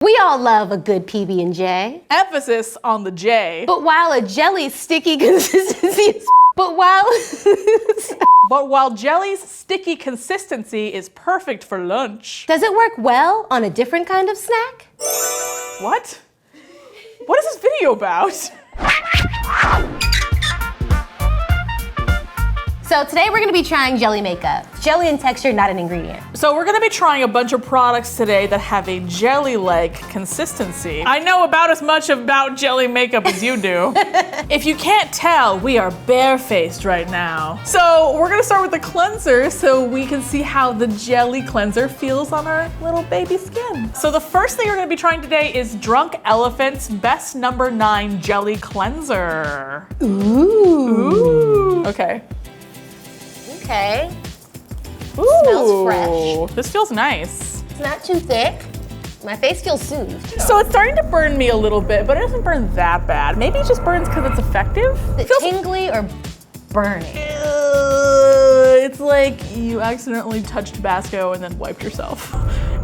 We all love a good PB&J. Emphasis on the J. But while a jelly's sticky consistency is But while jelly's sticky consistency is perfect for lunch. Does it work well on a different kind of snack? What? What is this video about? So today we're gonna be trying jelly makeup. Jelly in texture, not an ingredient. So we're gonna be trying a bunch of products today that have a jelly-like consistency. I know about as much about jelly makeup as you do. If you can't tell, we are barefaced right now. So we're gonna start with the cleanser so we can see how the jelly cleanser feels on our little baby skin. So the first thing we're gonna be trying today is Drunk Elephant's Best No. 9 Jelly Cleanser. Ooh. Okay. Okay. Ooh, smells fresh. This feels nice. It's not too thick. My face feels soothed. So it's starting to burn me a little bit, but it doesn't burn that bad. Maybe it just burns because it's effective. Is it tingly or burning? It's like you accidentally touched Tabasco and then wiped yourself,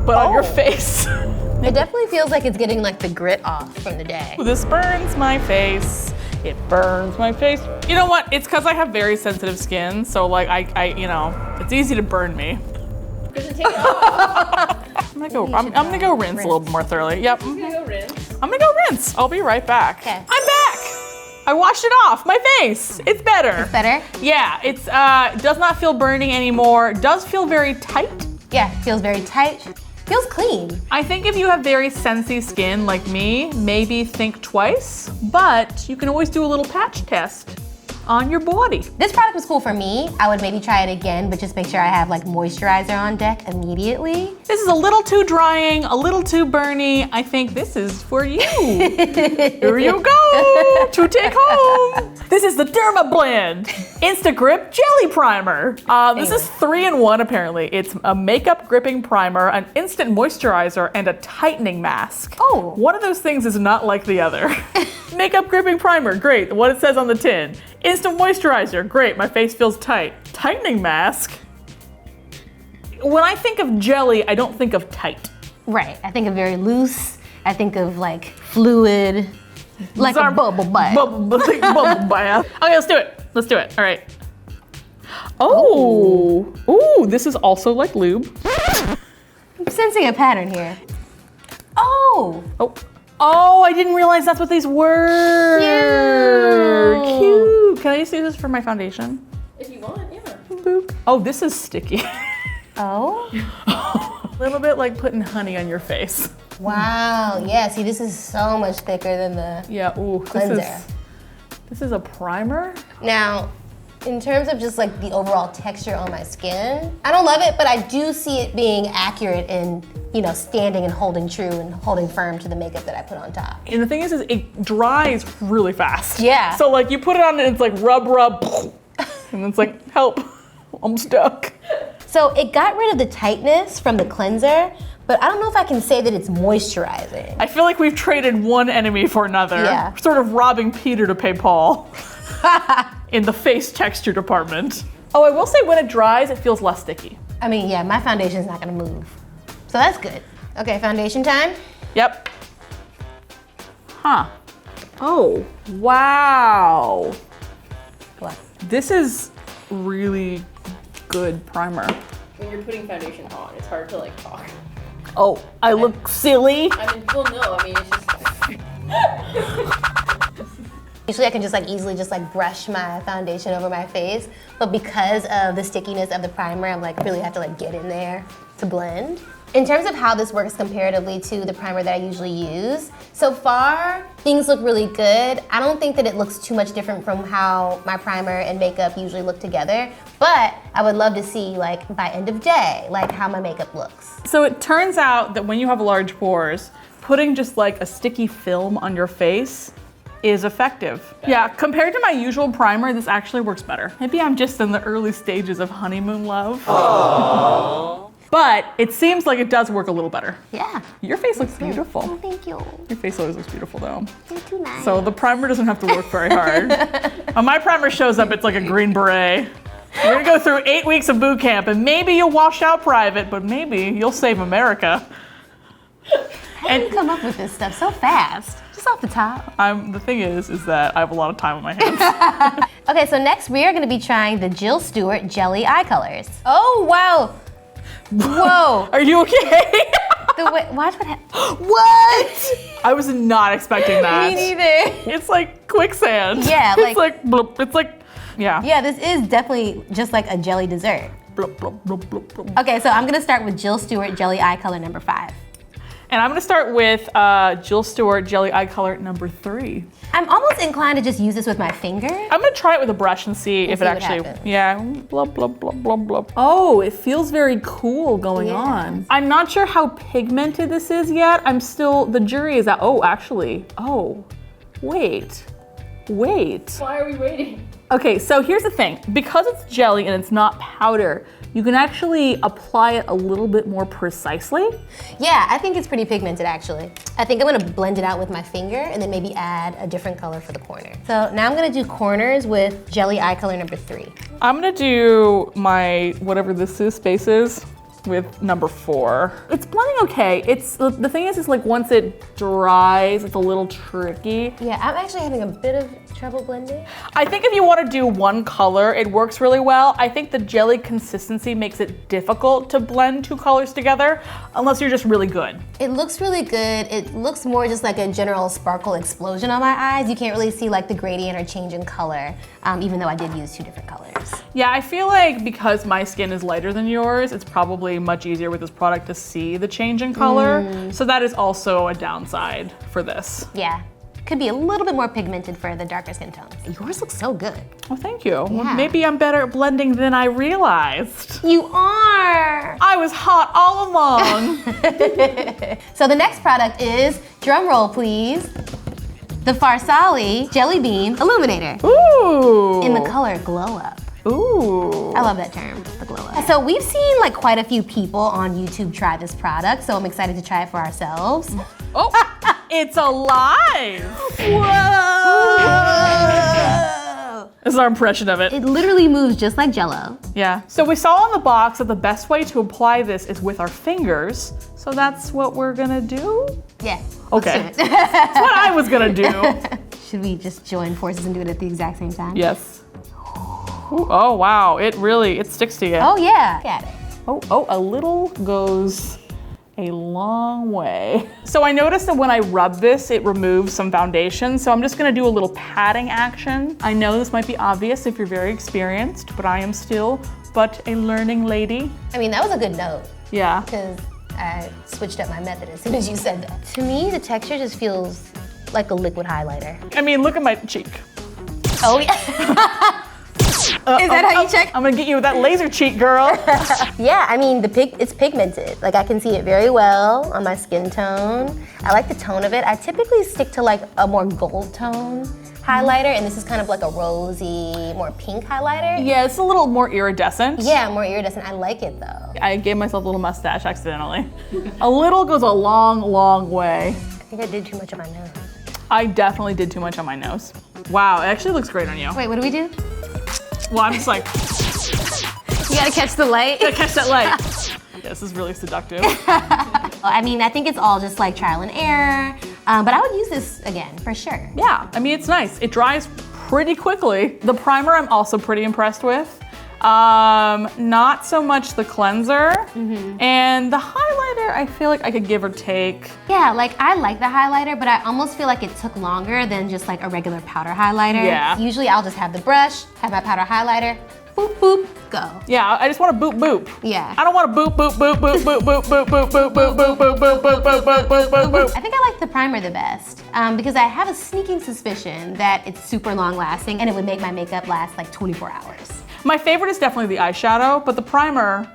but on your face. It definitely feels like it's getting like the grit off from the day. This burns my face. It burns my face. You know what? It's because I have very sensitive skin, so like I, you know, it's easy to burn me. Does it take it off? I'm gonna go rinse a little bit more thoroughly. Yep. I'm gonna go rinse. I'm gonna go rinse. I'll be right back. Okay. I'm back. I washed it off my face. It's better. It's better? Yeah. It's does not feel burning anymore. Does feel very tight. Yeah, feels very tight. Feels clean. I think if you have very sensy skin like me, maybe think twice, but you can always do a little patch test on your body. This product was cool for me. I would maybe try it again, but just make sure I have like moisturizer on deck immediately. This is a little too drying, a little too burny. I think this is for you. Here you go to take home. This is the Derma Blend Insta Grip Jelly Primer. This is 3-in-1 apparently. It's a makeup gripping primer, an instant moisturizer, and a tightening mask. Oh. One of those things is not like the other. Makeup gripping primer, great, what it says on the tin. Instant moisturizer, great, my face feels tight. Tightening mask. When I think of jelly, I don't think of tight. Right, I think of very loose. I think of like fluid, like a bubble bath. Bubble bath. Okay, let's do it. Let's do it. All right. Oh, ooh, this is also like lube. I'm sensing a pattern here. Oh. Oh, I didn't realize that's what these were. Cute. Can I just use this for my foundation? If you want, yeah. Boop. Oh, this is sticky. Oh. A little bit like putting honey on your face. Wow, yeah, see this is so much thicker than the cleanser. This is a primer. Now, in terms of just like the overall texture on my skin, I don't love it, but I do see it being accurate in, you know, standing and holding true and holding firm to the makeup that I put on top. And the thing is it dries really fast. Yeah. So like you put it on and it's like rub, and it's like, help, I'm stuck. So it got rid of the tightness from the cleanser, but I don't know if I can say that it's moisturizing. I feel like we've traded one enemy for another. Yeah. We're sort of robbing Peter to pay Paul in the face texture department. Oh, I will say when it dries, it feels less sticky. I mean, yeah, my foundation's not gonna move. So that's good. Okay, foundation time. Yep. Huh. Oh, wow. What? This is really good primer. When you're putting foundation on, it's hard to like talk. Oh, I look silly. I mean, well, no, I mean, it's just. Usually I can just like easily just like brush my foundation over my face, but because of the stickiness of the primer, I'm like really have to like get in there to blend. In terms of how this works comparatively to the primer that I usually use, so far things look really good. I don't think that it looks too much different from how my primer and makeup usually look together, but I would love to see like by end of day, like how my makeup looks. So it turns out that when you have large pores, putting just like a sticky film on your face is effective. Yeah, compared to my usual primer, this actually works better. Maybe I'm just in the early stages of honeymoon love. Aww. But it seems like it does work a little better. Yeah. Your face looks beautiful. Oh, thank you. Your face always looks beautiful though. You're too nice. So the primer doesn't have to work very hard. When my primer shows up, it's like a green beret. You're gonna go through 8 weeks of boot camp and maybe you'll wash out private, but maybe you'll save America. How do you come up with this stuff so fast? Just off the top. The thing is that I have a lot of time on my hands. Okay, so next we are gonna be trying the Jill Stewart Jelly Eye Colors. Oh, wow. Whoa. Are you okay? Watch what happens. What? I was not expecting that. Me neither. It's like quicksand. Yeah, it's like bloop. It's like, yeah. Yeah, this is definitely just like a jelly dessert. Bloop, bloop, bloop, bloop, bloop. Okay, so I'm gonna start with Jill Stewart Jelly Eye Color number 5. And I'm gonna start with Jill Stewart Jelly Eye Color number 3. I'm almost inclined to just use this with my finger. I'm gonna try it with a brush and see if see it what actually, happens. yeah, blub, blub, blub, blub, blub. Oh, it feels very cool going on. I'm not sure how pigmented this is yet. The jury is out. Oh, actually, wait. Why are we waiting? Okay, so here's the thing. Because it's jelly and it's not powder, you can actually apply it a little bit more precisely. Yeah, I think it's pretty pigmented actually. I think I'm gonna blend it out with my finger and then maybe add a different color for the corner. So now I'm gonna do corners with Jelly Eye Color number 3. I'm gonna do my, whatever this is, spaces, with number 4. It's blending okay. The thing is like once it dries, it's a little tricky. Yeah, I'm actually having a bit of trouble blending. I think if you want to do one color, it works really well. I think the jelly consistency makes it difficult to blend 2 colors together, unless you're just really good. It looks really good. It looks more just like a general sparkle explosion on my eyes. You can't really see like the gradient or change in color, even though I did use 2 different colors. Yeah, I feel like because my skin is lighter than yours, it's probably much easier with this product to see the change in color. So that is also a downside for this. Yeah. Could be a little bit more pigmented for the darker skin tones. Yours looks so good. Oh, thank you. Well, Yeah. maybe I'm better at blending than I realized. You are! I was hot all along. So the next product is, drum roll please, the Farsali Jelly Bean Illuminator Ooh. in the color Glow Up. Ooh. I love that term, the Glow Up. So we've seen like quite a few people on YouTube try this product, so I'm excited to try it for ourselves. Oh, it's alive. Whoa! This is our impression of it. It literally moves just like Jell-O. Yeah. So we saw on the box that the best way to apply this is with our fingers. So that's what we're gonna do? Yeah. Okay. Let's do it. That's what I was gonna do. Should we just join forces and do it at the exact same time? Yes. Ooh, oh wow, it sticks to you. Oh yeah. Got it. Oh, a little goes a long way. So I noticed that when I rub this, it removes some foundation. So I'm just gonna do a little patting action. I know this might be obvious if you're very experienced, but I am still but a learning lady. I mean, that was a good note, Yeah. because I switched up my method as soon as you said that. To me, the texture just feels like a liquid highlighter. I mean, look at my cheek. Oh yeah. Is that how you check? I'm gonna get you with that laser cheek, girl. Yeah, I mean, it's pigmented. Like I can see it very well on my skin tone. I like the tone of it. I typically stick to like a more gold tone highlighter, and this is kind of like a rosy, more pink highlighter. Yeah, it's a little more iridescent. Yeah, more iridescent. I like it though. I gave myself a little mustache accidentally. A little goes a long, long way. I think I did too much on my nose. I definitely did too much on my nose. Wow, it actually looks great on you. Wait, what do we do? Well, I'm just like, You gotta catch the light. gotta catch that light. Yeah, this is really seductive. I mean, I think it's all just like trial and error, but I would use this again, for sure. Yeah, I mean, it's nice. It dries pretty quickly. The primer I'm also pretty impressed with. Not so much the cleanser. And the highlighter, I feel like I could give or take. Yeah, like I like the highlighter, but I almost feel like it took longer than just like a regular powder highlighter. Yeah. Usually I'll just have the brush, have my powder highlighter, boop, boop, go. Yeah, I just want to boop boop. Yeah. I don't want to boop boop boop boop boop boop boop boop boop boop boop boop boop boop boop boop boop boop boop. I think I like the primer the best because I have a sneaking suspicion that it's super long lasting and it would make my makeup last like 24 hours. My favorite is definitely the eyeshadow, but the primer,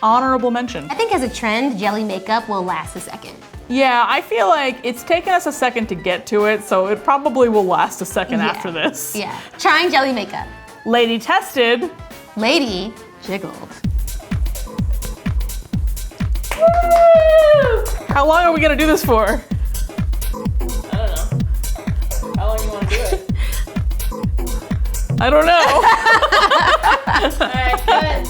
honorable mention. I think as a trend, jelly makeup will last a second. Yeah, I feel like it's taken us a second to get to it, so it probably will last a second Yeah. after this. Yeah. Trying jelly makeup. Lady tested. Lady jiggled. Woo! How long are we gonna do this for? I don't know. How long you want to do it? I don't know. All right, good.